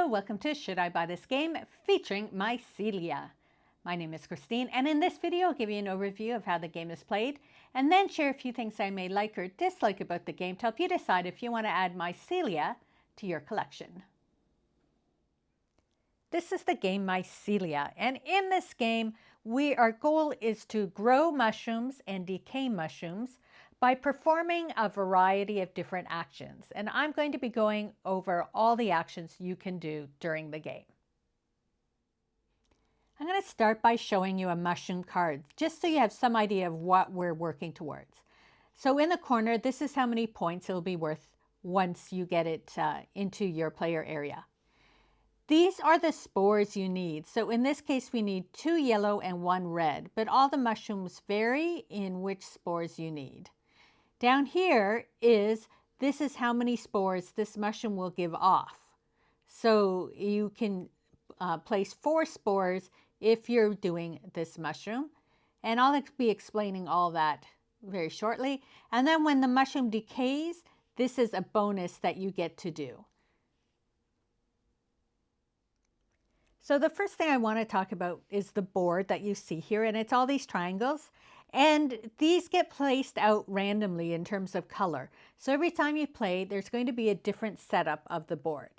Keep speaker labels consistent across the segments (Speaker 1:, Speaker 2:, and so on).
Speaker 1: Hello, welcome to Should I Buy This Game featuring Mycelia. My name is Christine, and in this video I'll give you an overview of how the game is played and then share a few things I may like or dislike about the game to help you decide if you want to add Mycelia to your collection. This is the game Mycelia, and in this game our goal is to grow mushrooms and decay mushrooms by performing a variety of different actions. And I'm going to be going over all the actions you can do during the game. I'm going to start by showing you a mushroom card, just so you have some idea of what we're working towards. So in the corner, this is how many points it'll be worth once you get it into your player area. These are the spores you need. So in this case, we need 2 yellow and 1 red, but all the mushrooms vary in which spores you need. Down here this is how many spores this mushroom will give off. So you can place 4 spores if you're doing this mushroom. And I'll be explaining all that very shortly. And then when the mushroom decays, this is a bonus that you get to do. So the first thing I want to talk about is the board that you see here, and it's all these triangles. And these get placed out randomly in terms of color. So every time you play, there's going to be a different setup of the board.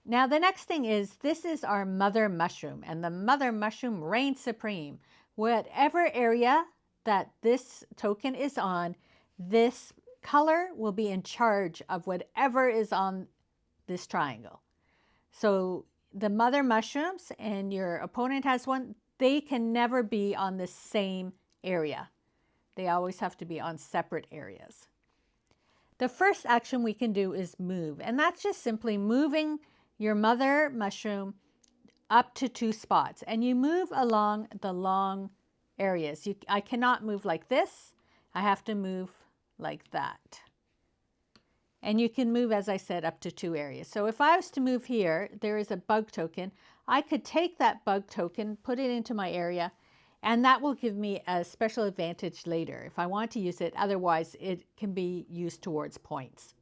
Speaker 1: Now the next thing is, this is our mother mushroom, and the mother mushroom reigns supreme. Whatever area that this token is on, this color will be in charge of whatever is on this triangle. So the mother mushrooms, and your opponent has one, they can never be on the same area. They always have to be on separate areas. The first action we can do is move, and that's just simply moving your mother mushroom up to 2 spots, and you move along the long areas. I cannot move like this. I have to move like that. And you can move, as I said, up to 2 areas. So if I was to move here, there is a bug token. I could take that bug token, put it into my area, and that will give me a special advantage later if I want to use it. Otherwise, it can be used towards points.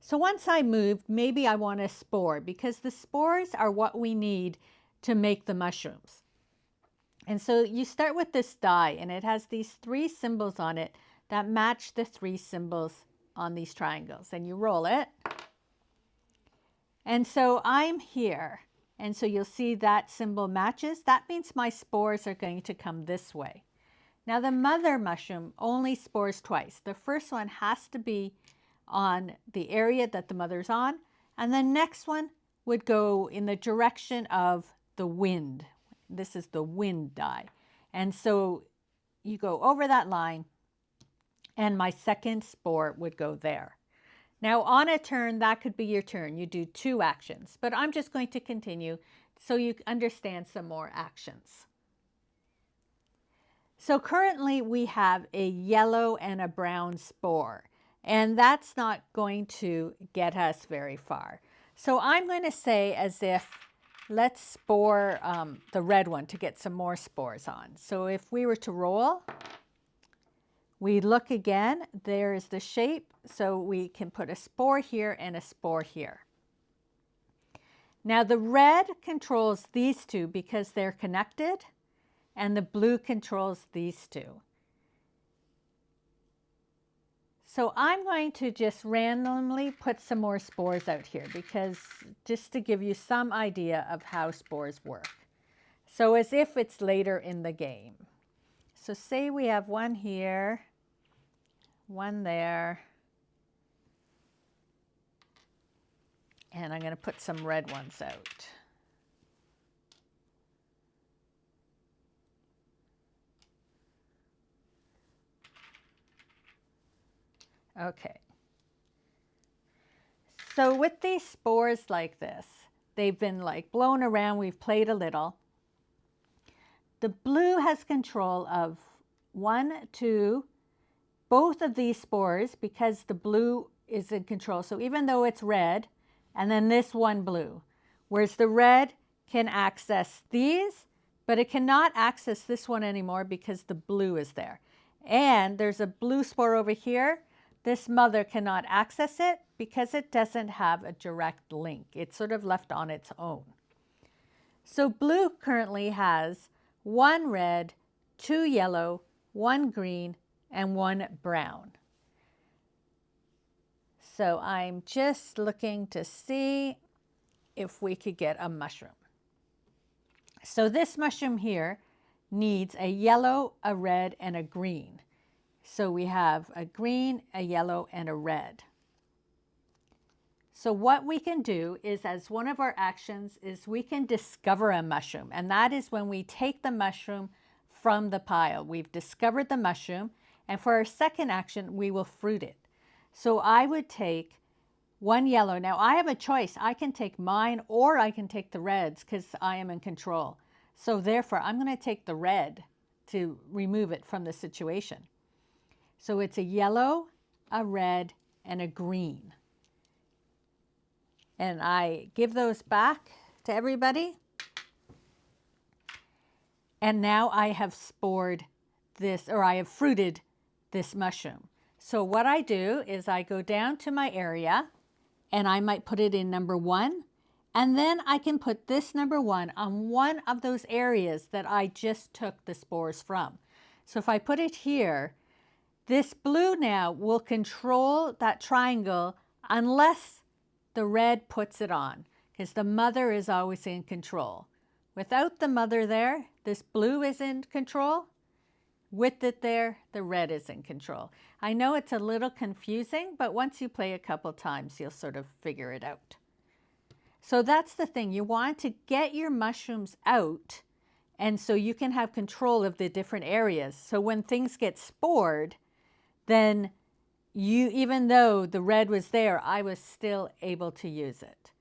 Speaker 1: So once I moved, maybe I want a spore, because the spores are what we need to make the mushrooms. And so you start with this die, and it has these 3 symbols on it that match the 3 symbols on these triangles. And you roll it. And so I'm here. And so you'll see that symbol matches. That means my spores are going to come this way. Now the mother mushroom only spores twice. The first one has to be on the area that the mother's on, and the next one would go in the direction of the wind. This is the wind die. And so you go over that line, and my second spore would go there. Now on a turn, that could be your turn. You do 2 actions, but I'm just going to continue so you understand some more actions. So currently we have a yellow and a brown spore, and that's not going to get us very far. So I'm going to say, as if, let's spore the red one to get some more spores on. So if we were to roll, we look again, there is the shape, so we can put a spore here and a spore here. Now the red controls these 2 because they're connected, and the blue controls these 2. So I'm going to just randomly put some more spores out here, because just to give you some idea of how spores work. So as if it's later in the game. So say we have 1 here, 1 there, and I'm going to put some red ones out. Okay. So with these spores like this, they've been like blown around, we've played a little. The blue has control of 1, 2, both of these spores, because the blue is in control. So even though it's red, and then this one blue, whereas the red can access these, but it cannot access this one anymore because the blue is there. And there's a blue spore over here, this mother cannot access it because it doesn't have a direct link. It's sort of left on its own. So blue currently has 1 red, 2 yellow, 1 green, and 1 brown. So I'm just looking to see if we could get a mushroom. So this mushroom here needs a yellow, a red, and a green. So we have a green, a yellow, and a red. So what we can do is, as one of our actions, is we can discover a mushroom. And that is when we take the mushroom from the pile. We've discovered the mushroom. And for our second action, we will fruit it. So I would take 1 yellow. Now I have a choice. I can take mine or I can take the reds because I am in control. So therefore, I'm going to take the red to remove it from the situation. So it's a yellow, a red, and a green. And I give those back to everybody. And now I have spored this, or I have fruited this mushroom. So what I do is I go down to my area and I might put it in number 1. And then I can put this number 1 on one of those areas that I just took the spores from. So if I put it here, this blue now will control that triangle unless the red puts it on, because the mother is always in control. Without the mother there, this blue is in control. With it there, the red is in control. I know it's a little confusing, but once you play a couple times, you'll sort of figure it out. So that's the thing. You want to get your mushrooms out, and so you can have control of the different areas. So when things get spored, then even though the red was there, I was still able to use it.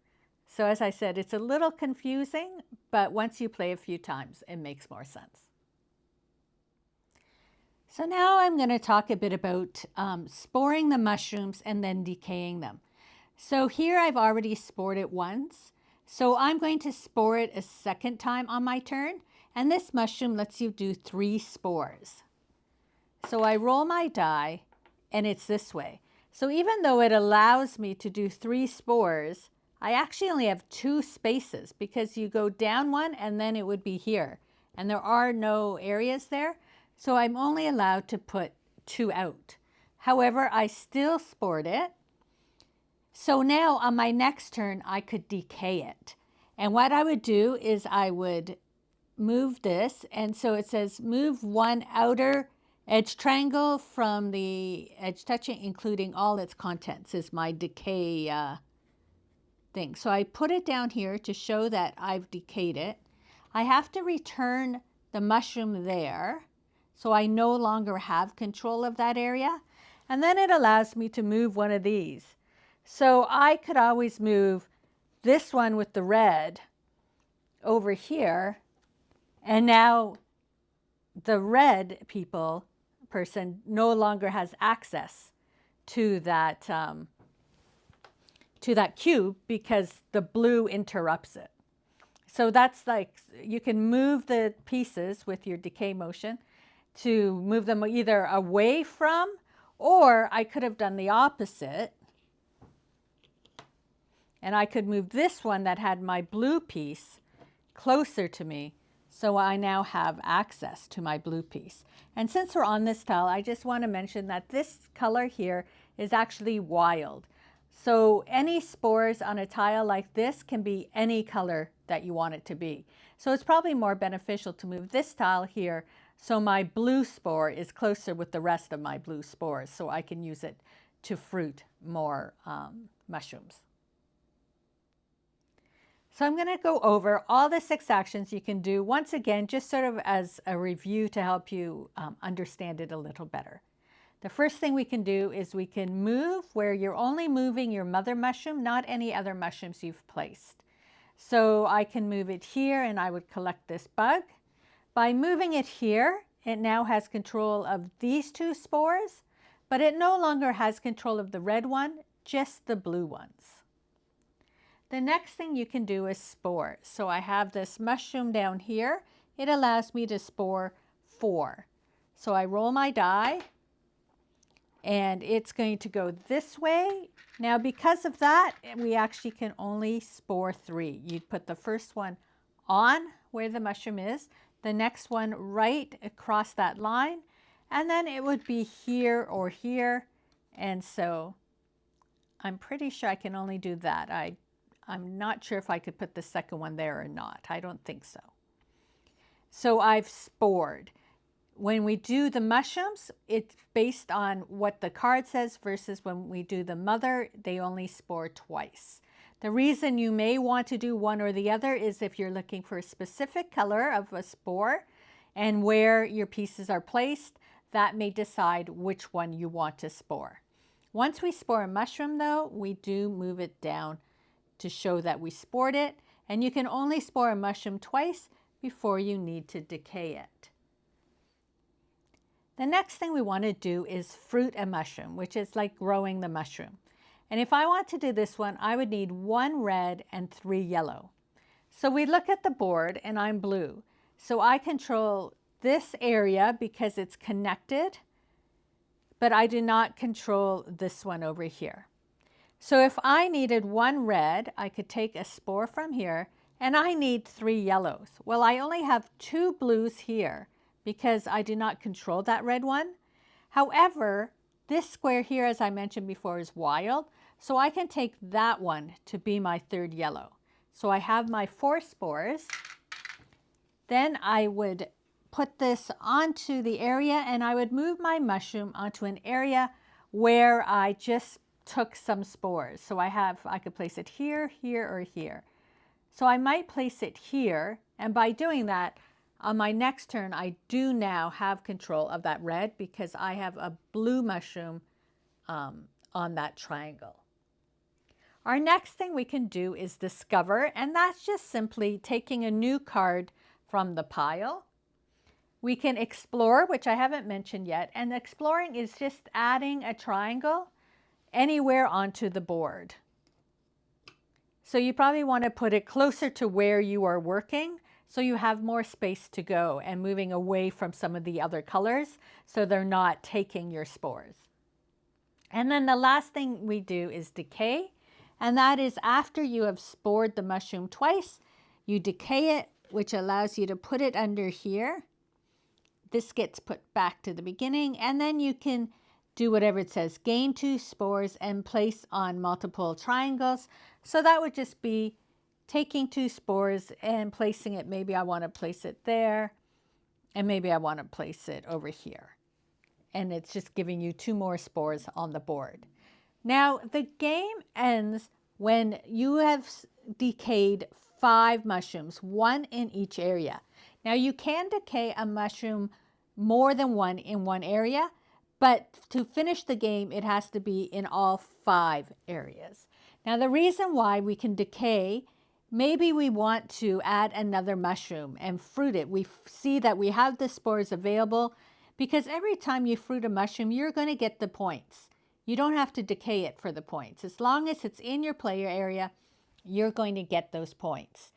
Speaker 1: So as I said, it's a little confusing, but once you play a few times, it makes more sense. So now I'm going to talk a bit about sporing the mushrooms and then decaying them. So here I've already spored it once. So I'm going to spore it a second time on my turn. And this mushroom lets you do 3 spores. So I roll my die, and it's this way. So even though it allows me to do 3 spores, I actually only have 2 spaces because you go down 1 and then it would be here. And there are no areas there. So I'm only allowed to put 2 out. However, I still spored it. So now on my next turn, I could decay it. And what I would do is I would move this. And so it says move 1 outer edge triangle from the edge touching, including all its contents, is my decay thing. So I put it down here to show that I've decayed it. I have to return the mushroom there, so I no longer have control of that area. And then it allows me to move one of these. So I could always move this one with the red over here, and now the red person no longer has access to that cube because the blue interrupts it. So that's like, you can move the pieces with your decay motion to move them either away from, or I could have done the opposite. And I could move this one that had my blue piece closer to me, so I now have access to my blue piece. And since we're on this tile, I just want to mention that this color here is actually wild. So any spores on a tile like this can be any color that you want it to be. So it's probably more beneficial to move this tile here so my blue spore is closer with the rest of my blue spores, so I can use it to fruit more mushrooms. So I'm going to go over all the 6 actions you can do once again, just sort of as a review to help you understand it a little better. The first thing we can do is we can move where you're only moving your mother mushroom, not any other mushrooms you've placed. So I can move it here and I would collect this bug. By moving it here, it now has control of these 2 spores, but it no longer has control of the red one, just the blue ones. The next thing you can do is spore. So I have this mushroom down here. It allows me to spore 4. So I roll my die, and it's going to go this way. Now, because of that, we actually can only spore 3. You'd put the first one on where the mushroom is, the next one right across that line, and then it would be here or here. And so I'm pretty sure I can only do that. I'm not sure if I could put the second one there or not. I don't think so. So I've spored. When we do the mushrooms, it's based on what the card says versus when we do the mother, they only spore twice. The reason you may want to do one or the other is if you're looking for a specific color of a spore and where your pieces are placed, that may decide which one you want to spore. Once we spore a mushroom though, we do move it down to show that we spored it, and you can only spore a mushroom twice before you need to decay it. The next thing we want to do is fruit a mushroom, which is like growing the mushroom. And if I want to do this one, I would need 1 red and 3 yellow. So we look at the board and I'm blue. So I control this area because it's connected, but I do not control this one over here. So if I needed 1 red, I could take a spore from here, and I need 3 yellows. Well, I only have 2 blues here because I do not control that red one. However, this square here, as I mentioned before, is wild, so I can take that one to be my 3rd yellow. So I have my 4 spores. Then I would put this onto the area, and I would move my mushroom onto an area where I just took some spores. So I could place it here, here, or here. So I might place it here, and by doing that, on my next turn, I do now have control of that red because I have a blue mushroom on that triangle. Our next thing we can do is discover, and that's just simply taking a new card from the pile. We can explore, which I haven't mentioned yet, and exploring is just adding a triangle anywhere onto the board. So you probably want to put it closer to where you are working so you have more space to go and moving away from some of the other colors so they're not taking your spores. And then the last thing we do is decay, and that is after you have spored the mushroom twice, you decay it, which allows you to put it under here. This gets put back to the beginning, and then you can do whatever it says, gain 2 spores and place on multiple triangles. So that would just be taking 2 spores and placing it. Maybe I want to place it there, and maybe I want to place it over here. And it's just giving you 2 more spores on the board. Now, the game ends when you have decayed 5 mushrooms, 1 in each area. Now, you can decay a mushroom more than 1 in one area, but to finish the game, it has to be in all 5 areas. Now, the reason why we can decay, maybe we want to add another mushroom and fruit it. We see that we have the spores available because every time you fruit a mushroom, you're going to get the points. You don't have to decay it for the points. As long as it's in your player area, you're going to get those points.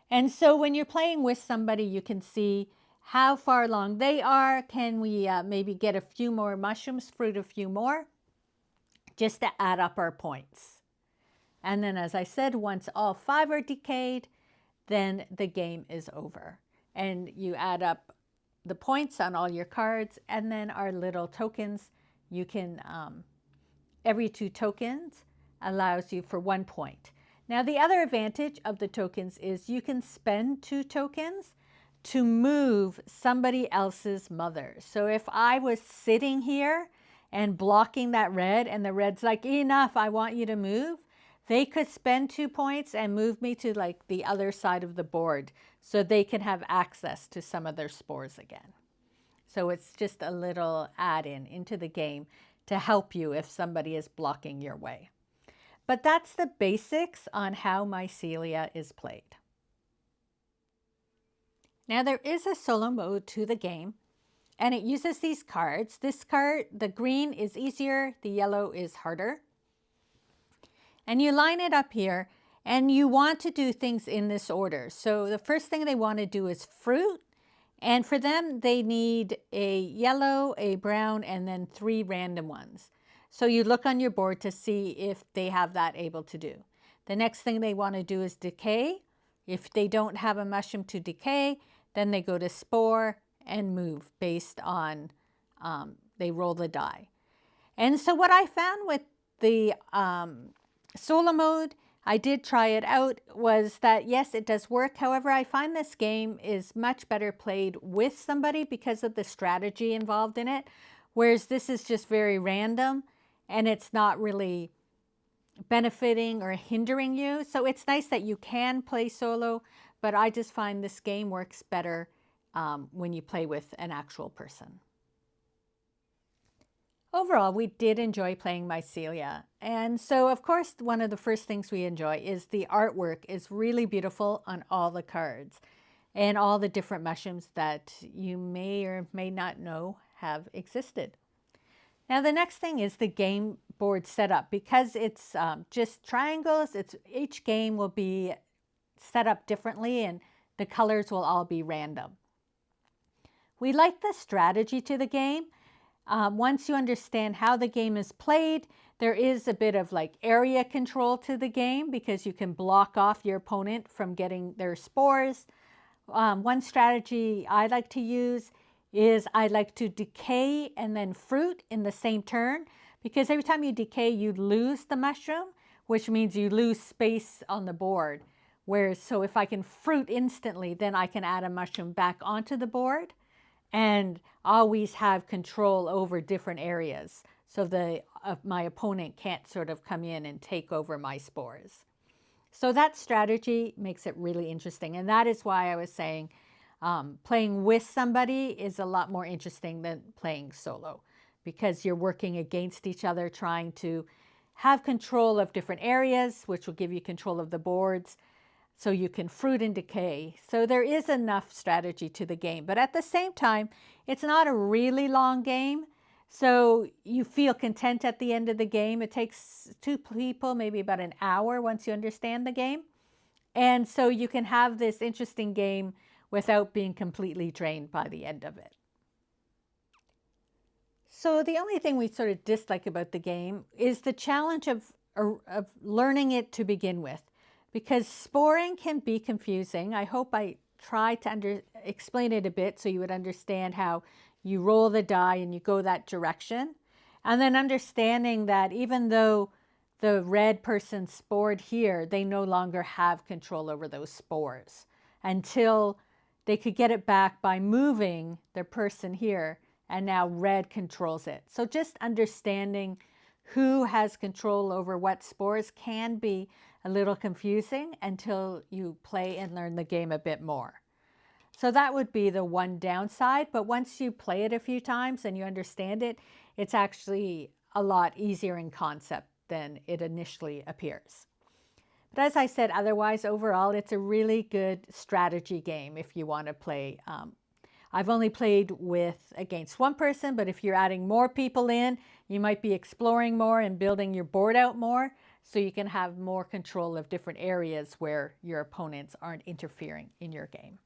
Speaker 1: And so when you're playing with somebody, you can see how far along they are. Can we maybe get a few more mushrooms, fruit a few more, just to add up our points. And then, as I said, once all 5 are decayed, then the game is over. And you add up the points on all your cards, and then our little tokens, you can, every 2 tokens allows you for 1 point. Now, the other advantage of the tokens is you can spend 2 tokens to move somebody else's mother. So if I was sitting here and blocking that red, and the red's like, enough, I want you to move, they could spend 2 points and move me to like the other side of the board so they can have access to some of their spores again. So it's just a little add-in into the game to help you if somebody is blocking your way. But that's the basics on how Mycelia is played. Now there is a solo mode to the game, and it uses these cards. This card, the green is easier, the yellow is harder. And you line it up here, and you want to do things in this order. So the first thing they want to do is fruit, And for them, they need a yellow, a brown, and then 3 random ones. So you look on your board to see if they have that able to do. The next thing they want to do is decay. If they don't have a mushroom to decay, then they go to spore and move based on, they roll the die. And so what I found with the solo mode, I did try it out, was that yes, it does work. However, I find this game is much better played with somebody because of the strategy involved in it, whereas this is just very random and it's not really benefiting or hindering you. So it's nice that you can play solo, but I just find this game works better when you play with an actual person. Overall, we did enjoy playing Mycelia. And so, of course, one of the first things we enjoy is the artwork is really beautiful on all the cards and all the different mushrooms that you may or may not know have existed. Now, the next thing is the game board setup. Because it's just triangles, each game will be set up differently and the colors will all be random. We like the strategy to the game. Once you understand how the game is played, there is a bit of like area control to the game because you can block off your opponent from getting their spores. One strategy I like to use is I like to decay and then fruit in the same turn, because every time you decay, you lose the mushroom, which means you lose space on the board. Whereas, so if I can fruit instantly, then I can add a mushroom back onto the board and always have control over different areas so my opponent can't sort of come in and take over my spores. So that strategy makes it really interesting. And that is why I was saying playing with somebody is a lot more interesting than playing solo, because you're working against each other, trying to have control of different areas, which will give you control of the boards, so you can fruit and decay. So there is enough strategy to the game. But at the same time, it's not a really long game. So you feel content at the end of the game. It takes 2 people maybe about an hour once you understand the game. And so you can have this interesting game without being completely drained by the end of it. So the only thing we sort of dislike about the game is the challenge of learning it to begin with, because sporing can be confusing. I hope I tried to explain it a bit so you would understand how you roll the die and you go that direction. And then understanding that even though the red person spored here, they no longer have control over those spores until they could get it back by moving the person here, and now red controls it. So just understanding who has control over what spores can be a little confusing until you play and learn the game a bit more. So that would be the one downside, but once you play it a few times and you understand it, it's actually a lot easier in concept than it initially appears. But as I said, otherwise, overall, it's a really good strategy game if you want to play. I've only played against one person, but if you're adding more people in, you might be exploring more and building your board out more, so you can have more control of different areas where your opponents aren't interfering in your game.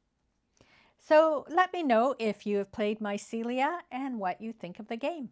Speaker 1: So let me know if you have played Mycelia and what you think of the game.